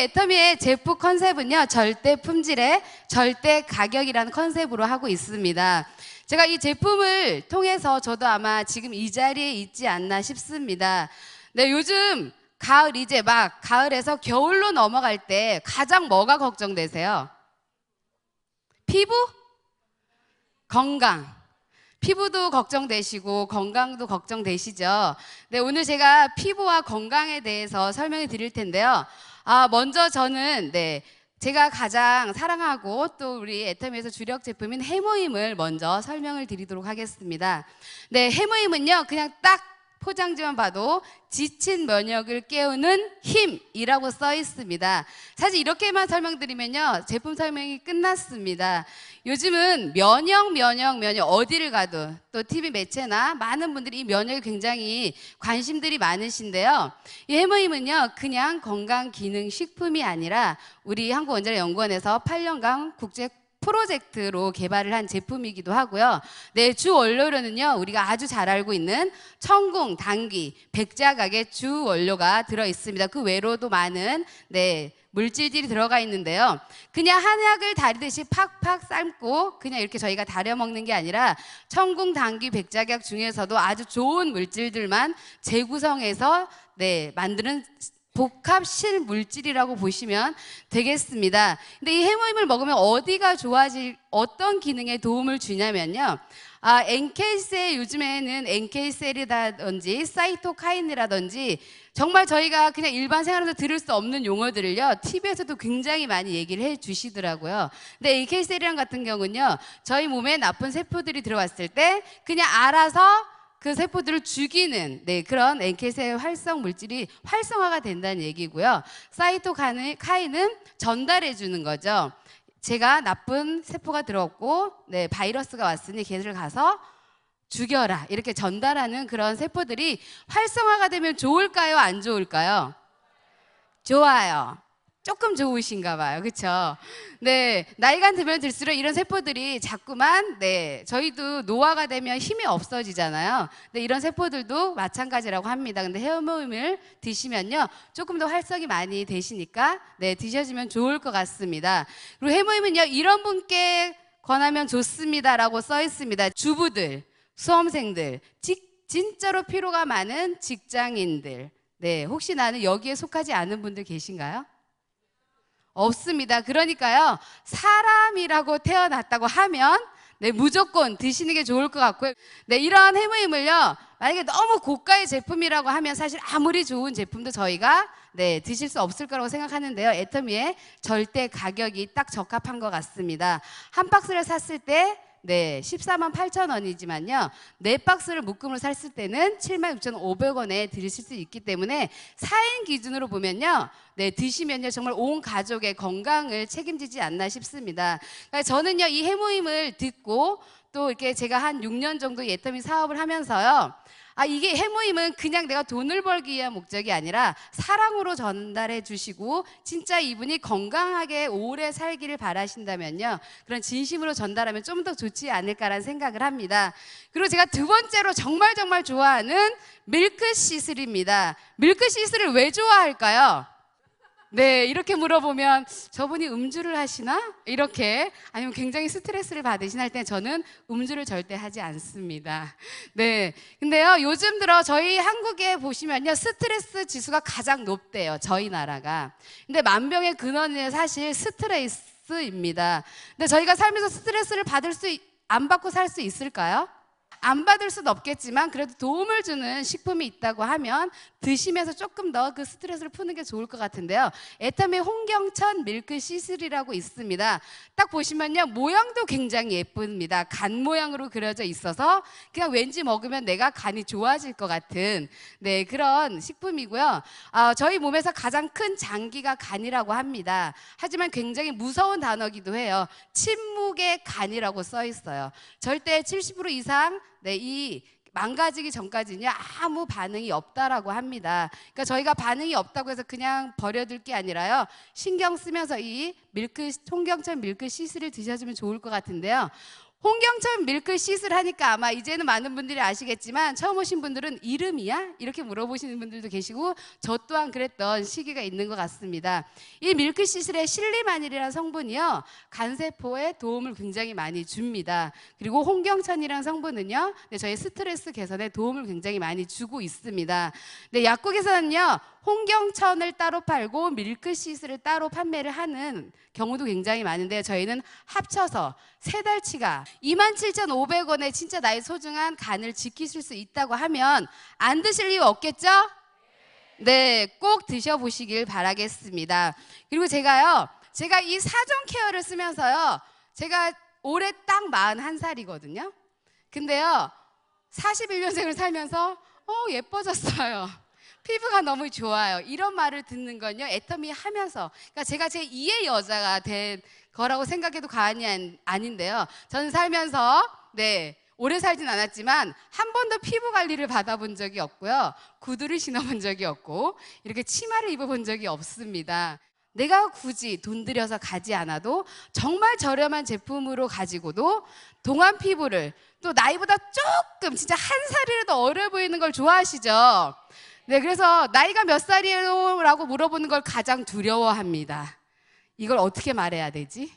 애터미의 제품 컨셉은요, 절대 품질에 절대 가격이라는 컨셉으로 하고 있습니다. 제가 이 제품을 통해서 저도 아마 지금 이 자리에 있지 않나 싶습니다. 네, 요즘 가을 이제 막 가을에서 겨울로 넘어갈 때 가장 뭐가 걱정되세요? 피부? 건강. 피부도 걱정되시고 건강도 걱정되시죠? 네, 오늘 제가 피부와 건강에 대해서 설명을 드릴 텐데요. 먼저 저는 제가 가장 사랑하고 또 우리 애터미에서 주력 제품인 해모임을 먼저 설명을 드리도록 하겠습니다. 네, 해모임은요, 그냥 딱 포장지만 봐도 지친 면역을 깨우는 힘이라고 써 있습니다. 사실 이렇게만 설명드리면요, 제품 설명이 끝났습니다. 요즘은 면역 어디를 가도 또 TV 매체나 많은 분들이 이 면역에 굉장히 관심들이 많으신데요. 이 해모임은요, 그냥 건강기능식품이 아니라 우리 한국원자력연구원에서 8년간 국제 프로젝트로 개발을 한 제품이기도 하고요. 네, 주 원료로는요, 우리가 아주 잘 알고 있는 청궁, 당귀, 백자각의 주 원료가 들어 있습니다. 그 외로도 많은 물질들이 들어가 있는데요. 그냥 한약을 다리듯이 팍팍 삶고 그냥 이렇게 저희가 다려 먹는 게 아니라 청궁, 당귀, 백자각 중에서도 아주 좋은 물질들만 재구성해서 만드는 복합 실물질이라고 보시면 되겠습니다. 근데 이 해모임을 먹으면 어디가 좋아질, 어떤 기능에 도움을 주냐면요. NK셀, 요즘에는 NK셀이라든지 사이토카인이라든지 정말 저희가 그냥 일반 생활에서 들을 수 없는 용어들을요, TV에서도 굉장히 많이 얘기를 해 주시더라고요. 근데 NK셀이랑 같은 경우는요, 저희 몸에 나쁜 세포들이 들어왔을 때 그냥 알아서 그 세포들을 죽이는 그런 NK셀 활성 물질이 활성화가 된다는 얘기고요. 사이토카인은 전달해 주는 거죠. 제가 나쁜 세포가 들어왔고 바이러스가 왔으니 걔를 가서 죽여라, 이렇게 전달하는 그런 세포들이 활성화가 되면 좋을까요, 안 좋을까요? 좋아요. 조금 좋으신가 봐요. 그렇죠? 네, 나이가 들면 들수록 이런 세포들이 자꾸만 저희도 노화가 되면 힘이 없어지잖아요. 근데 이런 세포들도 마찬가지라고 합니다. 근데 해모임을 드시면요, 조금 더 활성이 많이 되시니까 드셔주면 좋을 것 같습니다. 그리고 해모임은요, 이런 분께 권하면 좋습니다라고 써 있습니다. 주부들, 수험생들, 진짜로 피로가 많은 직장인들. 혹시 나는 여기에 속하지 않은 분들 계신가요? 없습니다. 그러니까요, 사람이라고 태어났다고 하면 무조건 드시는 게 좋을 것 같고요. 이런 해모임을요, 만약에 너무 고가의 제품이라고 하면 사실 아무리 좋은 제품도 저희가 드실 수 없을 거라고 생각하는데요. 애터미의 절대 가격이 딱 적합한 것 같습니다. 한 박스를 샀을 때 14만 8천 원이지만요, 4박스를 묶음으로 샀을 때는 7만 6,500원에 드실 수 있기 때문에 4인 기준으로 보면요, 드시면요, 정말 온 가족의 건강을 책임지지 않나 싶습니다. 그러니까 저는요, 이 해모임을 듣고 또 이렇게 제가 한 6년 정도 애터미 사업을 하면서요, 이게 해모임은 그냥 내가 돈을 벌기 위한 목적이 아니라 사랑으로 전달해 주시고 진짜 이분이 건강하게 오래 살기를 바라신다면요, 그런 진심으로 전달하면 좀 더 좋지 않을까라는 생각을 합니다. 그리고 제가 두 번째로 정말 좋아하는 밀크 시슬입니다. 밀크 시슬을 왜 좋아할까요? 이렇게 물어보면 저분이 음주를 하시나? 이렇게, 아니면 굉장히 스트레스를 받으시나 할 때 저는 음주를 절대 하지 않습니다. 근데요, 요즘 들어 저희 한국에 보시면요, 스트레스 지수가 가장 높대요, 저희 나라가. 근데 만병의 근원은 사실 스트레스입니다. 근데 저희가 살면서 스트레스를 안 받고 살 수 있을까요? 안 받을 수는 없겠지만 그래도 도움을 주는 식품이 있다고 하면 드시면서 조금 더 그 스트레스를 푸는 게 좋을 것 같은데요. 애터미 홍경천 밀크 시슬이라고 있습니다. 딱 보시면요, 모양도 굉장히 예쁩니다. 간 모양으로 그려져 있어서 그냥 왠지 먹으면 내가 간이 좋아질 것 같은 그런 식품이고요. 저희 몸에서 가장 큰 장기가 간이라고 합니다. 하지만 굉장히 무서운 단어기도 해요. 침묵의 간이라고 써 있어요. 절대 70% 이상 이 망가지기 전까지는 아무 반응이 없다라고 합니다. 그러니까 저희가 반응이 없다고 해서 그냥 버려둘 게 아니라요, 신경 쓰면서 이 홍경천 밀크 시슬을 드셔주면 좋을 것 같은데요. 홍경천 밀크시슬 하니까 아마 이제는 많은 분들이 아시겠지만 처음 오신 분들은 이름이야? 이렇게 물어보시는 분들도 계시고 저 또한 그랬던 시기가 있는 것 같습니다. 이 밀크시슬의 실리마닐이라는 성분이요, 간세포에 도움을 굉장히 많이 줍니다. 그리고 홍경천이라는 성분은요, 저희 스트레스 개선에 도움을 굉장히 많이 주고 있습니다. 네, 약국에서는요 홍경천을 따로 팔고 밀크시슬을 따로 판매를 하는 경우도 굉장히 많은데요, 저희는 합쳐서 세 달치가 27,500원에 진짜 나의 소중한 간을 지키실 수 있다고 하면 안 드실 이유 없겠죠? 네, 꼭 드셔보시길 바라겠습니다. 그리고 제가 이 사종 케어를 쓰면서요, 제가 올해 딱 41살이거든요. 근데요 41년생을 살면서 예뻐졌어요. 피부가 너무 좋아요. 이런 말을 듣는 건요, 애터미 하면서, 그러니까 제가 제 2의 여자가 된 거라고 생각해도 과언이 아닌데요. 저는 살면서 오래 살진 않았지만 한 번도 피부 관리를 받아본 적이 없고요, 구두를 신어본 적이 없고 이렇게 치마를 입어본 적이 없습니다. 내가 굳이 돈 들여서 가지 않아도 정말 저렴한 제품으로 가지고도 동안 피부를, 또 나이보다 조금 진짜 한 살이라도 어려 보이는 걸 좋아하시죠? 네, 그래서 나이가 몇 살이에요? 라고 물어보는 걸 가장 두려워합니다. 이걸 어떻게 말해야 되지?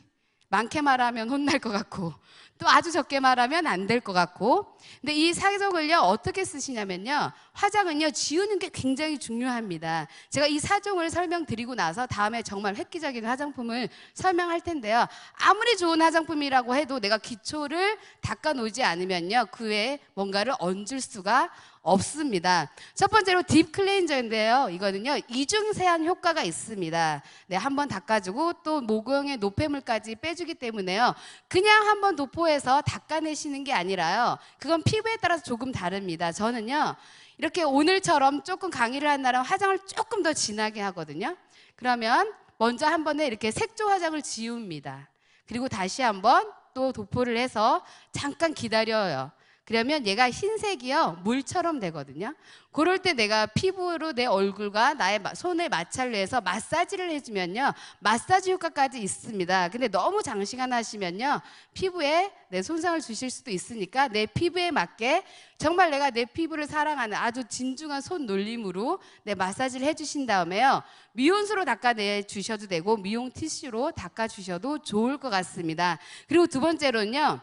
많게 말하면 혼날 것 같고 또 아주 적게 말하면 안 될 것 같고. 근데 이 사종을요 어떻게 쓰시냐면요, 화장은요 지우는 게 굉장히 중요합니다. 제가 이 사종을 설명드리고 나서 다음에 정말 획기적인 화장품을 설명할 텐데요, 아무리 좋은 화장품이라고 해도 내가 기초를 닦아 놓지 않으면요 그 외에 뭔가를 얹을 수가 없습니다. 첫 번째로 딥 클렌저인데요, 이거는요 이중 세안 효과가 있습니다. 네, 한번 닦아주고 또 모공의 노폐물까지 빼주기 때문에요, 그냥 한번 도포해서 닦아내시는 게 아니라요, 그건 피부에 따라서 조금 다릅니다. 저는요 이렇게 오늘처럼 조금 강의를 한 날은 화장을 조금 더 진하게 하거든요. 그러면 먼저 한 번에 이렇게 색조 화장을 지웁니다. 그리고 다시 한번 또 도포를 해서 잠깐 기다려요. 그러면 얘가 흰색이요 물처럼 되거든요. 그럴 때 내가 피부로 내 얼굴과 나의 손을 마찰로 해서 마사지를 해주면요 마사지 효과까지 있습니다. 근데 너무 장시간 하시면요 피부에 내 손상을 주실 수도 있으니까 내 피부에 맞게 정말 내가 내 피부를 사랑하는 아주 진중한 손 놀림으로 내 마사지를 해주신 다음에요 미온수로 닦아내 주셔도 되고 미용 티슈로 닦아 주셔도 좋을 것 같습니다. 그리고 두 번째로는요,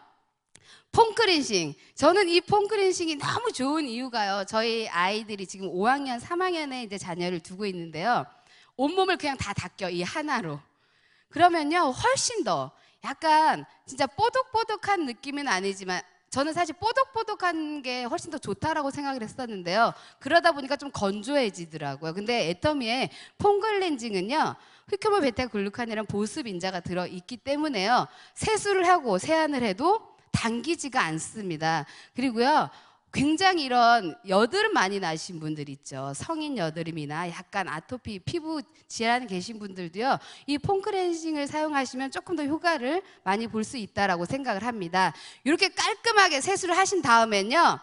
폼클렌싱. 저는 이 폼클렌싱이 너무 좋은 이유가요, 저희 아이들이 지금 5학년, 3학년에 이제 자녀를 두고 있는데요, 온몸을 그냥 다 닦여 이 하나로. 그러면요 훨씬 더 약간 진짜 뽀득뽀득한 느낌은 아니지만, 저는 사실 뽀득뽀득한 게 훨씬 더 좋다라고 생각을 했었는데요, 그러다 보니까 좀 건조해지더라고요. 근데 애터미의 폼클렌징은요 흑효모 베타글루칸이랑 보습 인자가 들어있기 때문에요 세수를 하고 세안을 해도 당기지가 않습니다. 그리고요 굉장히 이런 여드름 많이 나신 분들 있죠, 성인 여드름이나 약간 아토피 피부 질환 계신 분들도요 이 폼클렌징을 사용하시면 조금 더 효과를 많이 볼 수 있다라고 생각을 합니다. 이렇게 깔끔하게 세수를 하신 다음엔요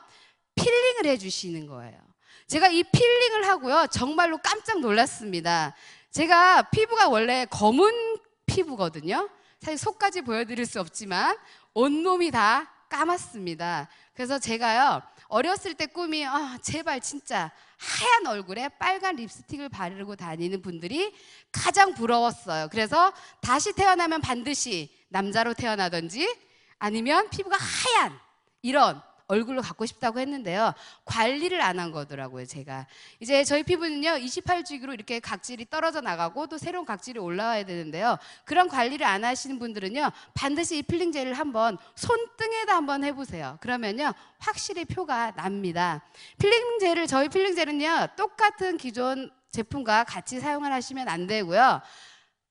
필링을 해주시는 거예요. 제가 이 필링을 하고요 정말로 깜짝 놀랐습니다. 제가 피부가 원래 검은 피부거든요. 사실 속까지 보여드릴 수 없지만 온몸이 다 까맣습니다. 그래서 제가요 어렸을 때 꿈이 제발 진짜 하얀 얼굴에 빨간 립스틱을 바르고 다니는 분들이 가장 부러웠어요. 그래서 다시 태어나면 반드시 남자로 태어나든지 아니면 피부가 하얀 이런 얼굴로 갖고 싶다고 했는데요, 관리를 안 한 거더라고요. 제가 이제 저희 피부는요 28주기로 이렇게 각질이 떨어져 나가고 또 새로운 각질이 올라와야 되는데요, 그런 관리를 안 하시는 분들은요 반드시 이 필링 젤을 한번 손등에다 한번 해보세요. 그러면요 확실히 표가 납니다. 필링 젤을, 저희 필링 젤은요 똑같은 기존 제품과 같이 사용을 하시면 안 되고요,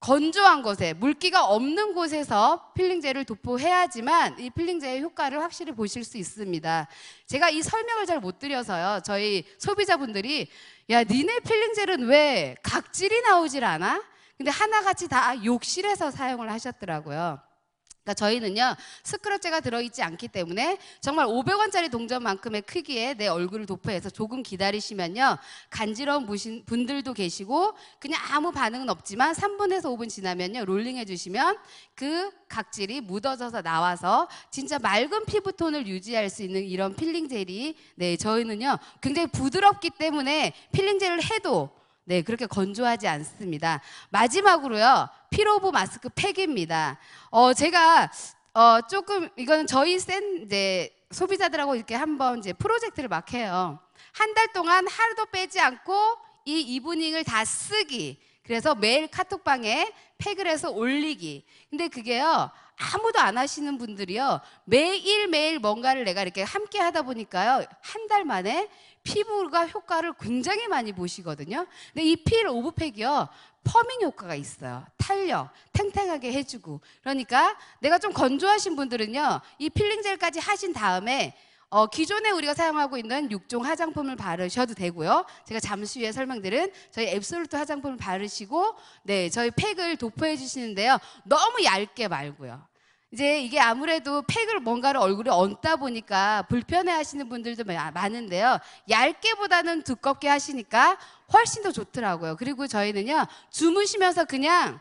건조한 곳에, 물기가 없는 곳에서 필링젤을 도포해야지만 이 필링젤의 효과를 확실히 보실 수 있습니다. 제가 이 설명을 잘 못 드려서요 저희 소비자분들이 야 니네 필링젤은 왜 각질이 나오질 않아? 근데 하나같이 다 욕실에서 사용을 하셨더라고요. 그러니까 저희는요 스크럽제가 들어있지 않기 때문에 정말 500원짜리 동전만큼의 크기의 내 얼굴을 도포해서 조금 기다리시면요 간지러운 분들도 계시고 그냥 아무 반응은 없지만 3분에서 5분 지나면요 롤링해 주시면 그 각질이 묻어져서 나와서 진짜 맑은 피부톤을 유지할 수 있는 이런 필링 젤이 저희는요 굉장히 부드럽기 때문에 필링 젤을 해도 그렇게 건조하지 않습니다. 마지막으로요, 피로보 마스크 팩입니다. 제가 조금 이거는 저희 소비자들하고 이렇게 한번 프로젝트를 막 해요. 한 달 동안 하루도 빼지 않고 이 이브닝을 다 쓰기. 그래서 매일 카톡방에 팩을 해서 올리기. 근데 그게요, 아무도 안 하시는 분들이요, 매일매일 뭔가를 내가 이렇게 함께 하다 보니까요, 한 달 만에 피부가 효과를 굉장히 많이 보시거든요. 근데 이 필 오브팩이요, 퍼밍 효과가 있어요. 탄력, 탱탱하게 해주고. 그러니까 내가 좀 건조하신 분들은요, 이 필링 젤까지 하신 다음에 기존에 우리가 사용하고 있는 6종 화장품을 바르셔도 되고요. 제가 잠시 후에 설명드린 저희 앱솔루트 화장품을 바르시고 저희 팩을 도포해 주시는데요. 너무 얇게 말고요. 이제 이게 아무래도 팩을 뭔가를 얼굴에 얹다 보니까 불편해 하시는 분들도 많은데요. 얇게보다는 두껍게 하시니까 훨씬 더 좋더라고요. 그리고 저희는요, 주무시면서 그냥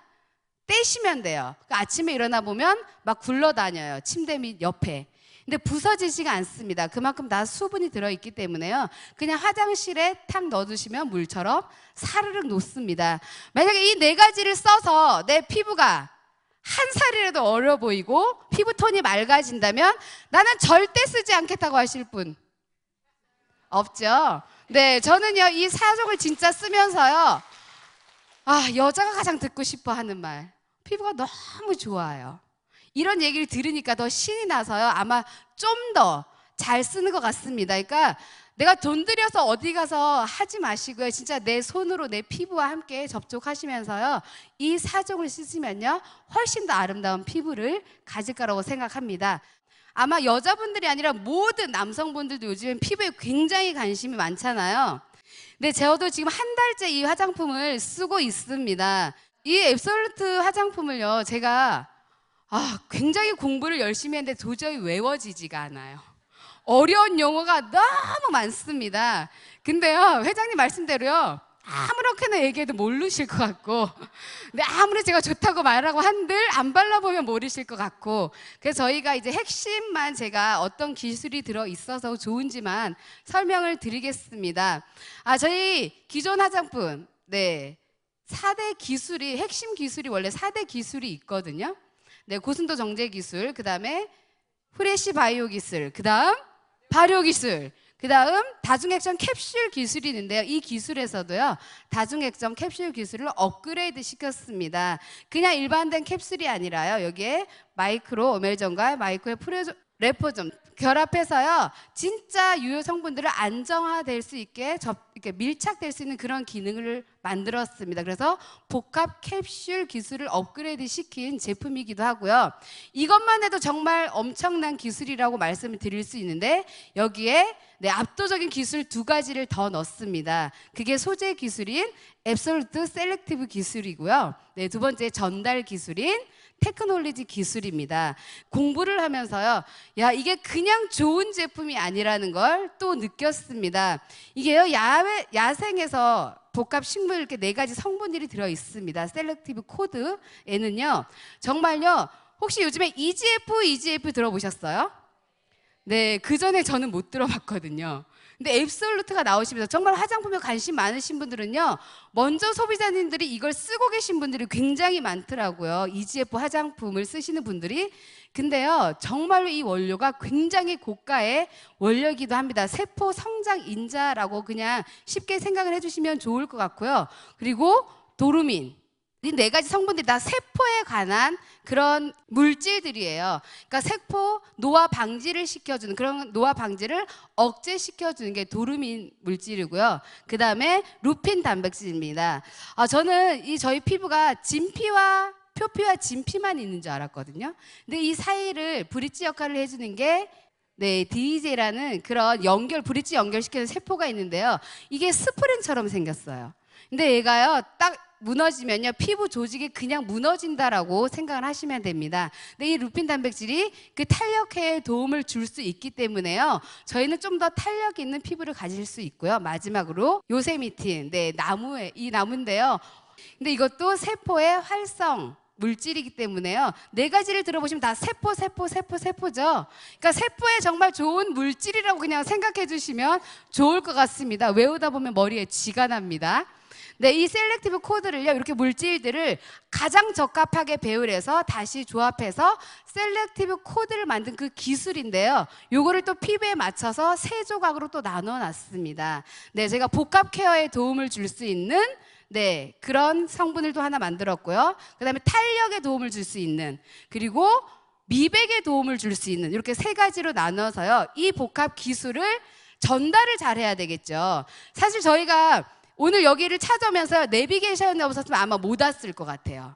떼시면 돼요. 그러니까 아침에 일어나 보면 막 굴러다녀요. 침대 밑 옆에. 근데 부서지지가 않습니다. 그만큼 다 수분이 들어있기 때문에요. 그냥 화장실에 탁 넣어두시면 물처럼 사르륵 녹습니다. 만약에 이 4가지를 써서 내 피부가 한 살이라도 어려 보이고 피부톤이 맑아진다면 나는 절대 쓰지 않겠다고 하실 분 없죠? 저는요 이 사종을 진짜 쓰면서요, 여자가 가장 듣고 싶어 하는 말, 피부가 너무 좋아요. 이런 얘기를 들으니까 더 신이 나서요, 아마 좀 더 잘 쓰는 것 같습니다. 그러니까 내가 돈 들여서 어디 가서 하지 마시고요, 진짜 내 손으로 내 피부와 함께 접촉하시면서요, 이 4종을 쓰시면요 훨씬 더 아름다운 피부를 가질 거라고 생각합니다. 아마 여자분들이 아니라 모든 남성분들도 요즘엔 피부에 굉장히 관심이 많잖아요. 근데 저도 지금 한 달째 이 화장품을 쓰고 있습니다. 이 앱솔루트 화장품을요, 제가 굉장히 공부를 열심히 했는데 도저히 외워지지가 않아요. 어려운 용어가 너무 많습니다. 근데요, 회장님 말씀대로요, 아무렇게나 얘기해도 모르실 것 같고, 근데 아무리 제가 좋다고 말하고 한들 안 발라보면 모르실 것 같고, 그래서 저희가 이제 핵심만 제가 어떤 기술이 들어있어서 좋은지만 설명을 드리겠습니다. 저희 기존 화장품, 4대 기술이, 핵심 기술이 원래 4대 기술이 있거든요. 고순도 정제 기술, 그 다음에 프레시 바이오 기술, 그 다음 발효 기술, 그 다음 다중액점 캡슐 기술이 있는데요. 이 기술에서도요, 다중액점 캡슐 기술을 업그레이드 시켰습니다. 그냥 일반된 캡슐이 아니라요, 여기에 마이크로 오멜전과 마이크로 레포점 결합해서요, 진짜 유효 성분들을 안정화될 수 있게 이렇게 밀착될 수 있는 그런 기능을 만들었습니다. 그래서 복합 캡슐 기술을 업그레이드 시킨 제품이기도 하고요. 이것만 해도 정말 엄청난 기술이라고 말씀을 드릴 수 있는데, 여기에 압도적인 기술 2가지를 더 넣습니다. 그게 소재 기술인 앱솔루트 셀렉티브 기술이고요. 두 번째 전달 기술인 테크놀로지 기술입니다. 공부를 하면서요, 이게 그냥 좋은 제품이 아니라는 걸 또 느꼈습니다. 이게요, 야생에서 복합 식물 이렇게 4가지 성분들이 들어 있습니다. 셀렉티브 코드에는요, 정말요, 혹시 요즘에 EGF 들어보셨어요? 그 전에 저는 못 들어봤거든요. 근데 앱솔루트가 나오시면서 정말 화장품에 관심 많으신 분들은요, 먼저 소비자님들이 이걸 쓰고 계신 분들이 굉장히 많더라고요. EGF 화장품을 쓰시는 분들이. 근데요, 정말로 이 원료가 굉장히 고가의 원료이기도 합니다. 세포 성장 인자라고 그냥 쉽게 생각을 해주시면 좋을 것 같고요. 그리고 도루민, 이 4가지 성분들이 다 세포에 관한 그런 물질들이에요. 그러니까 세포 노화 방지를 시켜주는, 그런 노화 방지를 억제시켜주는 게 도루민 물질이고요. 그 다음에 루핀 단백질입니다. 저는 저희 피부가 진피와 표피와 진피만 있는 줄 알았거든요. 근데 이 사이를 브릿지 역할을 해주는 게 DEJ라는 그런 브릿지 연결시키는 세포가 있는데요. 이게 스프링처럼 생겼어요. 근데 얘가요, 딱 무너지면요, 피부 조직이 그냥 무너진다라고 생각을 하시면 됩니다. 근데 이 루핀 단백질이 그 탄력회에 도움을 줄 수 있기 때문에요, 저희는 좀 더 탄력 있는 피부를 가질 수 있고요. 마지막으로 요세미틴, 네, 이 나무인데요. 근데 이것도 세포의 활성 물질이기 때문에요, 네 가지를 들어보시면 다 세포죠. 그러니까 세포에 정말 좋은 물질이라고 그냥 생각해 주시면 좋을 것 같습니다. 외우다 보면 머리에 쥐가 납니다. 네, 이 셀렉티브 코드를요, 이렇게 물질들을 가장 적합하게 배율해서 다시 조합해서 셀렉티브 코드를 만든 그 기술인데요, 요거를 또 피부에 맞춰서 세 조각으로 또 나눠 놨습니다. 네, 제가 복합 케어에 도움을 줄 수 있는, 네, 그런 성분을 또 하나 만들었고요. 그 다음에 탄력에 도움을 줄 수 있는, 그리고 미백에 도움을 줄 수 있는, 이렇게 세 가지로 나눠서요, 이 복합 기술을 전달을 잘 해야 되겠죠. 사실 저희가 오늘 여기를 찾아오면서 내비게이션이 없었으면 아마 못 왔을 것 같아요.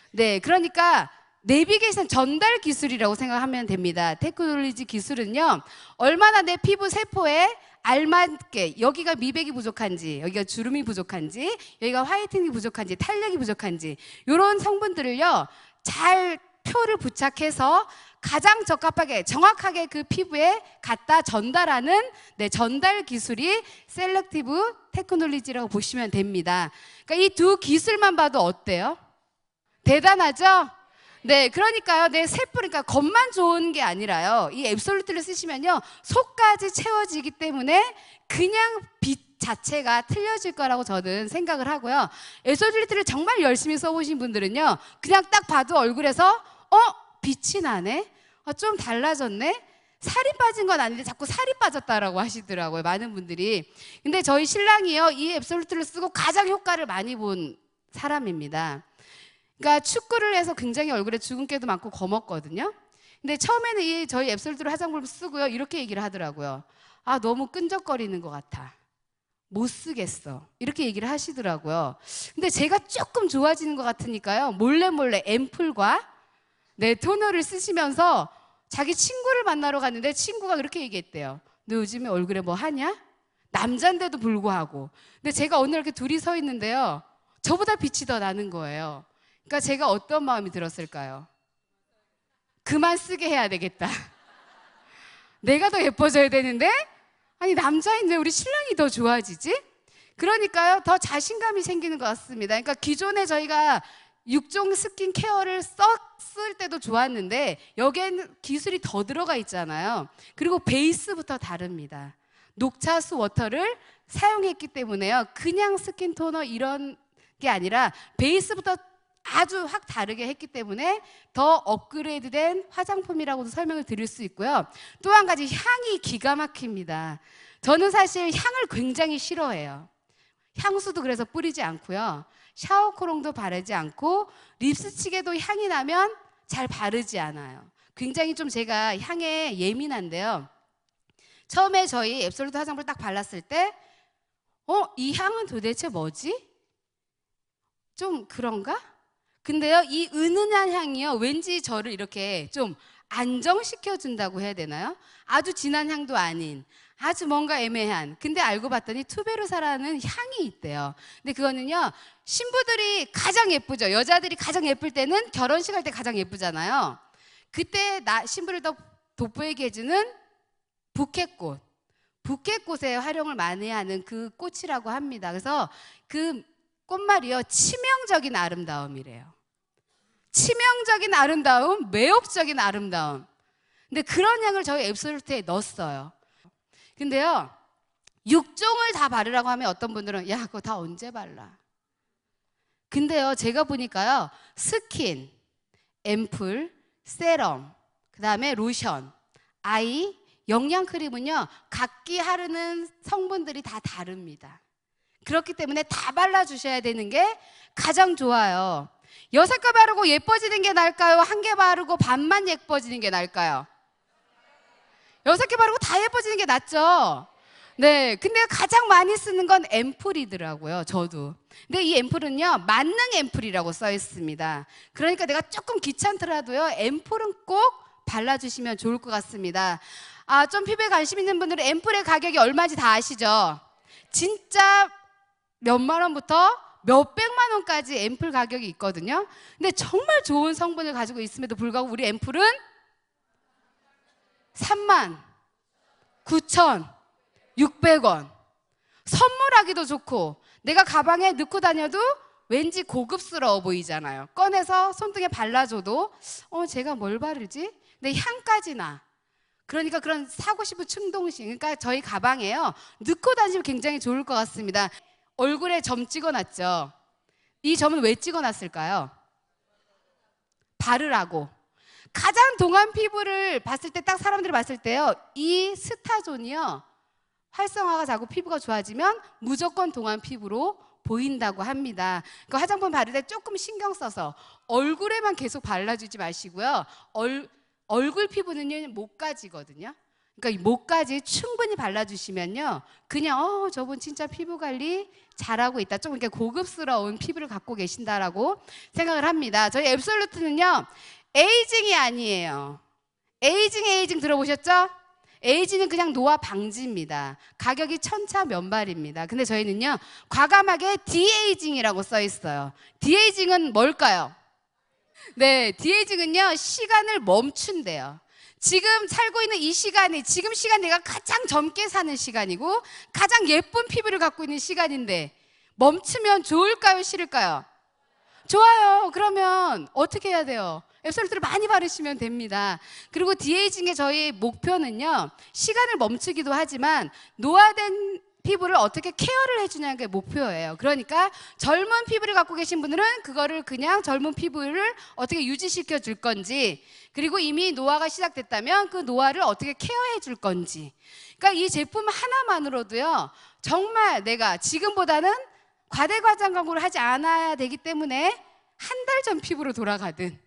네, 그러니까 내비게이션 전달 기술이라고 생각하면 됩니다. 테크놀로지 기술은요, 얼마나 내 피부 세포에 알맞게, 여기가 미백이 부족한지, 여기가 주름이 부족한지, 여기가 화이팅이 부족한지, 탄력이 부족한지, 이런 성분들을요, 잘 표를 부착해서 가장 적합하게 정확하게 그 피부에 갖다 전달하는, 네, 전달 기술이 셀렉티브 테크놀로지라고 보시면 됩니다. 그러니까 이 두 기술만 봐도 어때요? 대단하죠? 네, 그러니까요, 내 세포, 그러니까 겉만 좋은 게 아니라요, 이 앱솔루트를 쓰시면요, 속까지 채워지기 때문에 그냥 빛 자체가 틀려질 거라고 저는 생각을 하고요. 앱솔루트를 정말 열심히 써보신 분들은요, 그냥 딱 봐도 얼굴에서 빛이 나네? 좀 달라졌네? 살이 빠진 건 아닌데 자꾸 살이 빠졌다라고 하시더라고요, 많은 분들이. 근데 저희 신랑이요, 이 앱솔루트를 쓰고 가장 효과를 많이 본 사람입니다. 그러니까 축구를 해서 굉장히 얼굴에 주근깨도 많고 검었거든요. 근데 처음에는 이 저희 앱솔루트를 화장품을 쓰고요, 이렇게 얘기를 하더라고요. 아, 너무 끈적거리는 것 같아, 못 쓰겠어, 이렇게 얘기를 하시더라고요. 근데 제가 조금 좋아지는 것 같으니까요, 몰래 앰플과, 네, 토너를 쓰시면서 자기 친구를 만나러 갔는데 친구가 그렇게 얘기했대요. 너 요즘에 얼굴에 뭐 하냐? 남잔데도 불구하고. 근데 제가 오늘 이렇게 둘이 서 있는데요, 저보다 빛이 더 나는 거예요. 그러니까 제가 어떤 마음이 들었을까요? 그만 쓰게 해야 되겠다. 내가 더 예뻐져야 되는데, 아니 남자인데 우리 신랑이 더 좋아지지? 그러니까요, 더 자신감이 생기는 것 같습니다. 그러니까 기존에 저희가 6종 스킨 케어를 썼을 때도 좋았는데 여기에는 기술이 더 들어가 있잖아요. 그리고 베이스부터 다릅니다. 녹차수 워터를 사용했기 때문에요, 그냥 스킨 토너 이런 게 아니라 베이스부터 아주 확 다르게 했기 때문에 더 업그레이드된 화장품이라고도 설명을 드릴 수 있고요. 또 한 가지, 향이 기가 막힙니다. 저는 사실 향을 굉장히 싫어해요. 향수도 그래서 뿌리지 않고요, 샤워 코롱도 바르지 않고, 립스틱에도 향이 나면 잘 바르지 않아요. 굉장히 좀 제가 향에 예민한데요, 처음에 저희 앱솔루트 화장품을 딱 발랐을 때 이 향은 도대체 뭐지? 좀 그런가? 근데요, 이 은은한 향이요, 왠지 저를 이렇게 좀 안정시켜준다고 해야 되나요? 아주 진한 향도 아닌, 아주 뭔가 애매한, 근데 알고 봤더니 투베르사라는 향이 있대요. 근데 그거는요, 신부들이 가장 예쁘죠. 여자들이 가장 예쁠 때는 결혼식 할 때 가장 예쁘잖아요. 그때 신부를 더 돋보이게 해주는 부켓꽃에 활용을 많이 하는 그 꽃이라고 합니다. 그래서 그 꽃말이요, 치명적인 아름다움이래요. 치명적인 아름다움, 매혹적인 아름다움. 근데 그런 향을 저희 앱솔루트에 넣었어요. 근데요, 6종을 다 바르라고 하면 어떤 분들은 야, 그거 다 언제 발라? 근데요, 제가 보니까요, 스킨, 앰플, 세럼, 그 다음에 로션, 아이, 영양크림은요, 각기 하르는 성분들이 다 다릅니다. 그렇기 때문에 다 발라주셔야 되는 게 가장 좋아요. 6개 바르고 예뻐지는 게 나을까요? 1개 바르고 반만 예뻐지는 게 나을까요? 6개 바르고 다 예뻐지는 게 낫죠? 네, 근데 가장 많이 쓰는 건 앰플이더라고요, 저도. 근데 이 앰플은요, 만능 앰플이라고 써 있습니다. 그러니까 내가 조금 귀찮더라도요, 앰플은 꼭 발라주시면 좋을 것 같습니다. 좀 피부에 관심 있는 분들은 앰플의 가격이 얼마인지 다 아시죠? 진짜 몇만 원부터 몇백만 원까지 앰플 가격이 있거든요. 근데 정말 좋은 성분을 가지고 있음에도 불구하고 우리 앰플은 39,600원. 선물하기도 좋고 내가 가방에 넣고 다녀도 왠지 고급스러워 보이잖아요. 꺼내서 손등에 발라줘도 제가 뭘 바르지? 근데 향까지 나. 그러니까 그런 사고 싶은 충동심. 그러니까 저희 가방에요, 넣고 다니시면 굉장히 좋을 것 같습니다. 얼굴에 점 찍어놨죠. 이 점은 왜 찍어놨을까요? 바르라고. 가장 동안 피부를 봤을 때, 딱 사람들이 봤을 때요, 이 스타존이요, 활성화가 자고 피부가 좋아지면 무조건 동안 피부로 보인다고 합니다. 그 화장품 바를 때 조금 신경 써서 얼굴에만 계속 발라주지 마시고요. 얼굴 피부는 목까지거든요. 그러니까 이 목까지 충분히 발라주시면요, 그냥 저분 진짜 피부 관리 잘하고 있다, 좀 이렇게 고급스러운 피부를 갖고 계신다라고 생각을 합니다. 저희 앱솔루트는요, 에이징이 아니에요. 에이징 들어보셨죠? 에이징은 그냥 노화 방지입니다. 가격이 천차만별입니다. 근데 저희는요, 과감하게 디에이징이라고 써 있어요. 디에이징은 뭘까요? 네, 디에이징은요, 시간을 멈춘대요. 지금 살고 있는 이 시간이, 지금 시간 내가 가장 젊게 사는 시간이고 가장 예쁜 피부를 갖고 있는 시간인데 멈추면 좋을까요, 싫을까요? 좋아요. 그러면 어떻게 해야 돼요? 앱솔루트를 많이 바르시면 됩니다. 그리고 디에이징의 저희 목표는요, 시간을 멈추기도 하지만 노화된 피부를 어떻게 케어를 해주냐는 게 목표예요. 그러니까 젊은 피부를 갖고 계신 분들은 그거를 그냥 젊은 피부를 어떻게 유지시켜 줄 건지, 그리고 이미 노화가 시작됐다면 그 노화를 어떻게 케어해 줄 건지. 그러니까 이 제품 하나만으로도요, 정말 내가 지금보다는 과대과장 광고를 하지 않아야 되기 때문에 한 달 전 피부로 돌아가든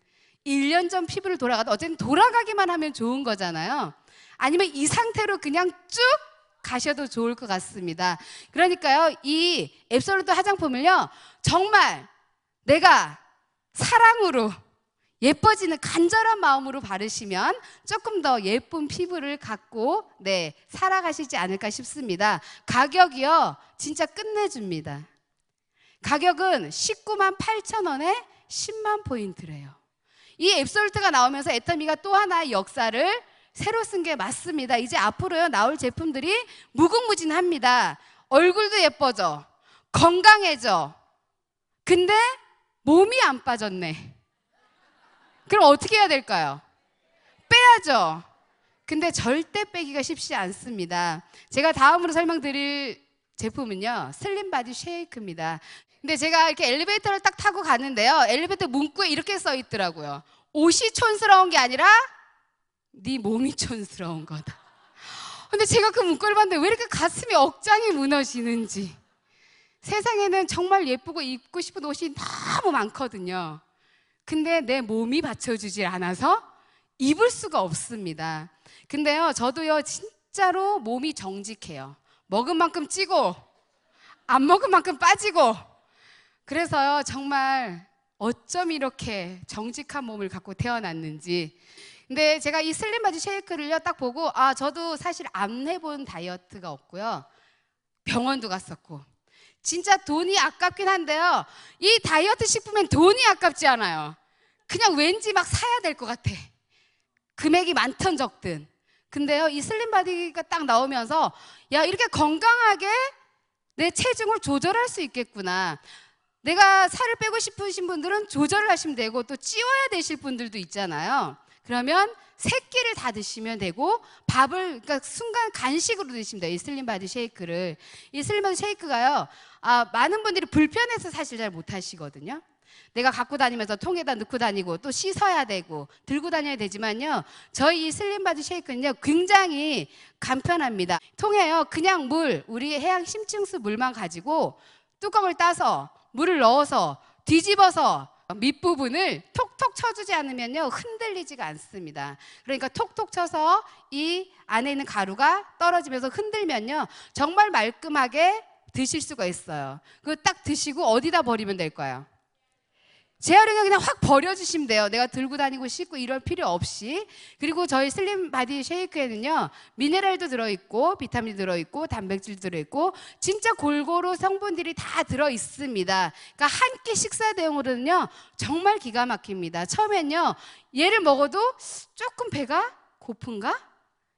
1년 전 피부를 돌아가든 어쨌든 돌아가기만 하면 좋은 거잖아요. 아니면 이 상태로 그냥 쭉 가셔도 좋을 것 같습니다. 그러니까요, 이 앱솔루트 화장품을요, 정말 내가 사랑으로 예뻐지는 간절한 마음으로 바르시면 조금 더 예쁜 피부를 갖고 살아가시지 않을까 싶습니다. 가격이요, 진짜 끝내줍니다. 가격은 19만 8천 원에 10만 포인트래요. 이 앱솔루트가 나오면서 애터미가 또 하나의 역사를 새로 쓴 게 맞습니다. 이제 앞으로요, 나올 제품들이 무궁무진합니다. 얼굴도 예뻐져, 건강해져. 근데 몸이 안 빠졌네. 그럼 어떻게 해야 될까요? 빼야죠. 근데 절대 빼기가 쉽지 않습니다. 제가 다음으로 설명드릴 제품은요, 슬림 바디 쉐이크입니다. 근데 제가 이렇게 엘리베이터를 딱 타고 가는데요, 엘리베이터 문구에 이렇게 써 있더라고요. 옷이 촌스러운 게 아니라 네 몸이 촌스러운 거다. 근데 제가 그 문구를 봤는데 왜 이렇게 가슴이 억장이 무너지는지. 세상에는 정말 예쁘고 입고 싶은 옷이 너무 많거든요. 근데 내 몸이 받쳐주질 않아서 입을 수가 없습니다. 근데요, 저도요, 진짜로 몸이 정직해요. 먹은 만큼 찌고 안 먹은 만큼 빠지고. 그래서요, 정말 어쩜 이렇게 정직한 몸을 갖고 태어났는지. 근데 제가 이 슬림 바디 쉐이크를요, 딱 보고 저도 사실 안 해본 다이어트가 없고요, 병원도 갔었고, 진짜 돈이 아깝긴 한데요, 이 다이어트 식품엔 돈이 아깝지 않아요. 그냥 왠지 막 사야 될 것 같아, 금액이 많든 적든. 근데요, 이 슬림 바디가 딱 나오면서 야, 이렇게 건강하게 내 체중을 조절할 수 있겠구나. 내가 살을 빼고 싶으신 분들은 조절을 하시면 되고, 또 찌워야 되실 분들도 있잖아요. 그러면 세 끼를 다 드시면 되고, 밥을 그러니까 순간 간식으로 드시면 돼요, 이 슬림 바디 쉐이크를. 이 슬림 바디 쉐이크가요, 많은 분들이 불편해서 사실 잘 못 하시거든요. 내가 갖고 다니면서 통에다 넣고 다니고 또 씻어야 되고 들고 다녀야 되지만요, 저희 이 슬림 바디 쉐이크는요, 굉장히 간편합니다. 통에요, 그냥 물, 우리 해양 심층수 물만 가지고 뚜껑을 따서 물을 넣어서 뒤집어서 밑부분을 톡톡 쳐주지 않으면요, 흔들리지가 않습니다. 그러니까 톡톡 쳐서 이 안에 있는 가루가 떨어지면서 흔들면요, 정말 말끔하게 드실 수가 있어요. 그거 딱 드시고 어디다 버리면 될까요? 재활용량 그냥 확 버려주시면 돼요. 내가 들고 다니고 씻고 이럴 필요 없이. 그리고 저희 슬림 바디 쉐이크에는요, 미네랄도 들어있고 비타민도 들어있고 단백질도 들어있고 진짜 골고루 성분들이 다 들어있습니다. 그러니까 한 끼 식사 대용으로는요 정말 기가 막힙니다. 처음엔요 얘를 먹어도 조금 배가 고픈가?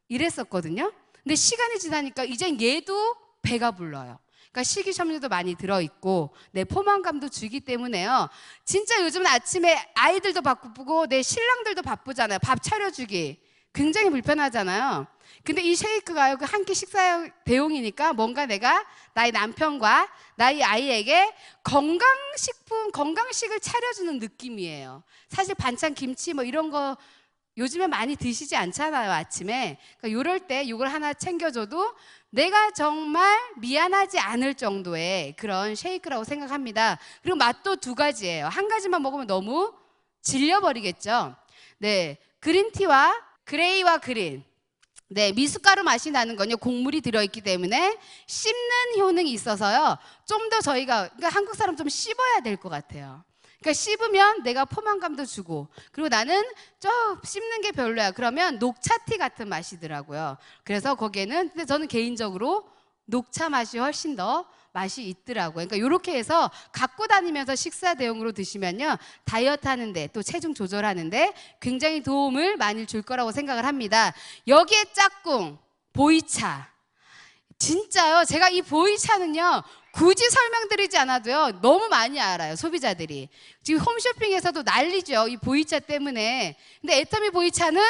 이랬었거든요. 근데 시간이 지나니까 이젠 얘도 배가 불러요. 그러니까 식이섬유도 많이 들어있고 내 포만감도 주기 때문에요. 진짜 요즘은 아침에 아이들도 바쁘고 내 신랑들도 바쁘잖아요. 밥 차려주기 굉장히 불편하잖아요. 근데 이 쉐이크가요, 그 한 끼 식사 대용이니까 뭔가 내가 나의 남편과 나의 아이에게 건강식품, 건강식을 차려주는 느낌이에요. 사실 반찬 김치 뭐 이런 거 요즘에 많이 드시지 않잖아요, 아침에. 그러니까 이럴 때 이걸 하나 챙겨줘도 내가 정말 미안하지 않을 정도의 그런 쉐이크라고 생각합니다. 그리고 맛도 두 가지예요. 한 가지만 먹으면 너무 질려버리겠죠. 네, 그린티와 그레이와 그린. 네, 미숫가루 맛이 나는 건요 곡물이 들어있기 때문에 씹는 효능이 있어서요 좀 더 저희가, 그러니까 한국 사람 좀 씹어야 될 것 같아요. 그러니까 씹으면 내가 포만감도 주고, 그리고 나는 좀 씹는 게 별로야 그러면 녹차티 같은 맛이더라고요. 그래서 거기에는, 근데 저는 개인적으로 녹차 맛이 훨씬 더 맛이 있더라고요. 그러니까 이렇게 해서 갖고 다니면서 식사 대용으로 드시면요 다이어트 하는데 또 체중 조절하는데 굉장히 도움을 많이 줄 거라고 생각을 합니다. 여기에 짝꿍 보이차, 진짜요. 제가 이 보이차는요 굳이 설명드리지 않아도요 너무 많이 알아요, 소비자들이. 지금 홈쇼핑에서도 난리죠, 이 보이차 때문에. 근데 애터미 보이차는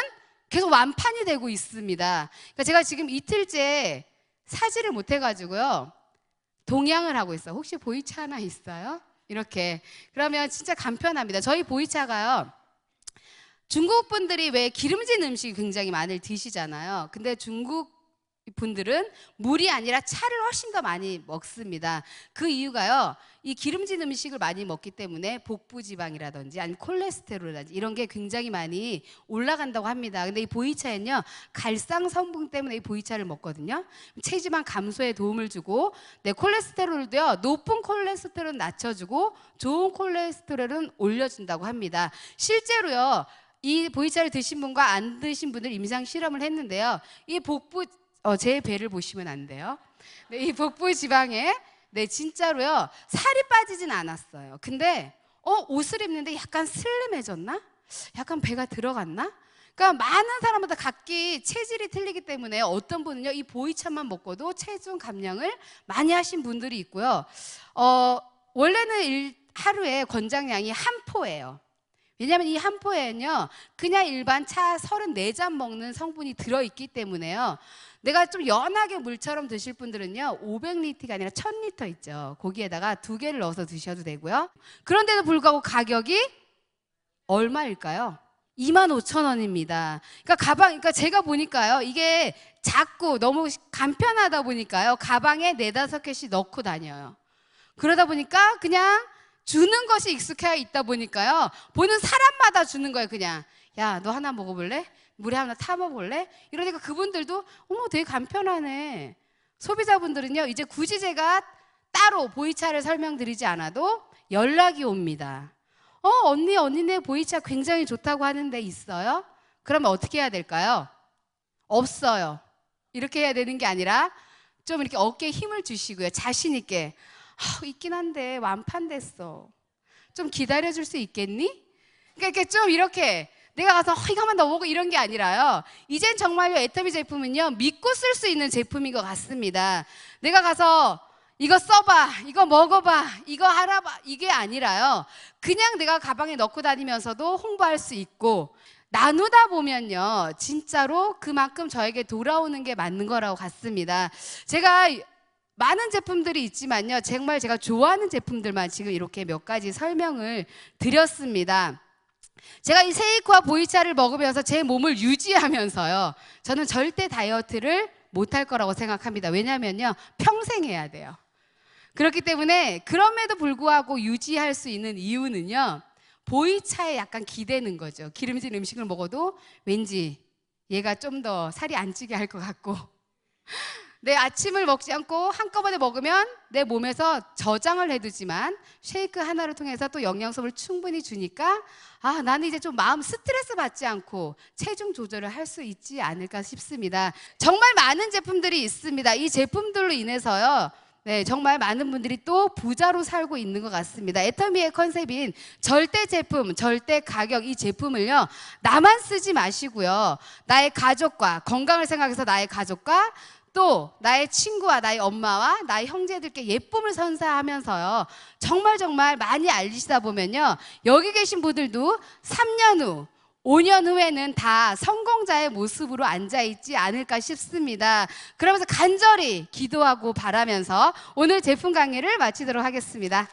계속 완판이 되고 있습니다. 그러니까 제가 지금 이틀째 사지를 못해가지고요 동양을 하고 있어요. 혹시 보이차 하나 있어요? 이렇게. 그러면 진짜 간편합니다. 저희 보이차가요, 중국 분들이 왜 기름진 음식 굉장히 많이 드시잖아요. 근데 중국 분들은 물이 아니라 차를 훨씬 더 많이 먹습니다. 그 이유가요, 이 기름진 음식을 많이 먹기 때문에 복부지방이라든지 아니면 콜레스테롤이라든지 이런 게 굉장히 많이 올라간다고 합니다. 근데 이 보이차엔요 갈상 성분 때문에 이 보이차를 먹거든요. 체지방 감소에 도움을 주고, 네, 콜레스테롤도요 높은 콜레스테롤은 낮춰주고 좋은 콜레스테롤은 올려준다고 합니다. 실제로요 이 보이차를 드신 분과 안 드신 분들 임상 실험을 했는데요, 이 복부, 제 배를 보시면 안 돼요. 네, 이 복부 지방에, 네, 진짜로요 살이 빠지진 않았어요. 근데 옷을 입는데 약간 슬림해졌나? 약간 배가 들어갔나? 그러니까 많은 사람마다 각기 체질이 틀리기 때문에 어떤 분은요 이 보이차만 먹고도 체중 감량을 많이 하신 분들이 있고요. 원래는 하루에 권장량이 한 포예요. 왜냐하면 이 한 포에는요 그냥 일반 차 34잔 먹는 성분이 들어있기 때문에요. 내가 좀 연하게 물처럼 드실 분들은요 500리터가 아니라 1000리터 있죠. 거기에다가 2개를 넣어서 드셔도 되고요. 그런데도 불구하고 가격이 얼마일까요? 25,000원입니다. 그러니까 그러니까 제가 보니까요 이게 작고 너무 간편하다 보니까요 가방에 4-5개씩 넣고 다녀요. 그러다 보니까 그냥 주는 것이 익숙해 있다 보니까요 보는 사람마다 주는 거예요. 그냥 야, 너 하나 먹어볼래? 물에 하나 타 먹어볼래? 이러니까 그분들도 어머 되게 간편하네. 소비자분들은요 이제 굳이 제가 따로 보이차를 설명드리지 않아도 연락이 옵니다. 언니네 보이차 굉장히 좋다고 하는데 있어요? 그러면 어떻게 해야 될까요? 없어요. 이렇게 해야 되는 게 아니라 좀 이렇게 어깨에 힘을 주시고요, 자신 있게. 있긴 한데 완판됐어. 좀 기다려줄 수 있겠니? 그러니까 좀 이렇게 내가 가서 이거만 더 먹고 이런 게 아니라요. 이젠 정말요 애터미 제품은요 믿고 쓸 수 있는 제품인 것 같습니다. 내가 가서 이거 써봐, 이거 먹어봐, 이거 알아봐, 이게 아니라요 그냥 내가 가방에 넣고 다니면서도 홍보할 수 있고, 나누다 보면요 진짜로 그만큼 저에게 돌아오는 게 맞는 거라고 같습니다. 제가 많은 제품들이 있지만요 정말 제가 좋아하는 제품들만 지금 이렇게 몇 가지 설명을 드렸습니다. 제가 이 세이코와 보이차를 먹으면서 제 몸을 유지하면서요 저는 절대 다이어트를 못할 거라고 생각합니다. 왜냐하면요 평생 해야 돼요. 그렇기 때문에 그럼에도 불구하고 유지할 수 있는 이유는요 보이차에 약간 기대는 거죠. 기름진 음식을 먹어도 왠지 얘가 좀 더 살이 안 찌게 할 것 같고 내 아침을 먹지 않고 한꺼번에 먹으면 내 몸에서 저장을 해두지만 쉐이크 하나를 통해서 또 영양소를 충분히 주니까 나는 이제 좀 마음 스트레스 받지 않고 체중 조절을 할 수 있지 않을까 싶습니다. 정말 많은 제품들이 있습니다. 이 제품들로 인해서요. 네, 정말 많은 분들이 또 부자로 살고 있는 것 같습니다. 애터미의 컨셉인 절대 제품, 절대 가격 이 제품을요. 나만 쓰지 마시고요. 나의 가족과 건강을 생각해서 나의 가족과 또 나의 친구와 나의 엄마와 나의 형제들께 예쁨을 선사하면서요. 정말 많이 알리시다 보면요. 여기 계신 분들도 3년 후 5년 후에는 다 성공자의 모습으로 앉아있지 않을까 싶습니다. 그러면서 간절히 기도하고 바라면서 오늘 제품 강의를 마치도록 하겠습니다.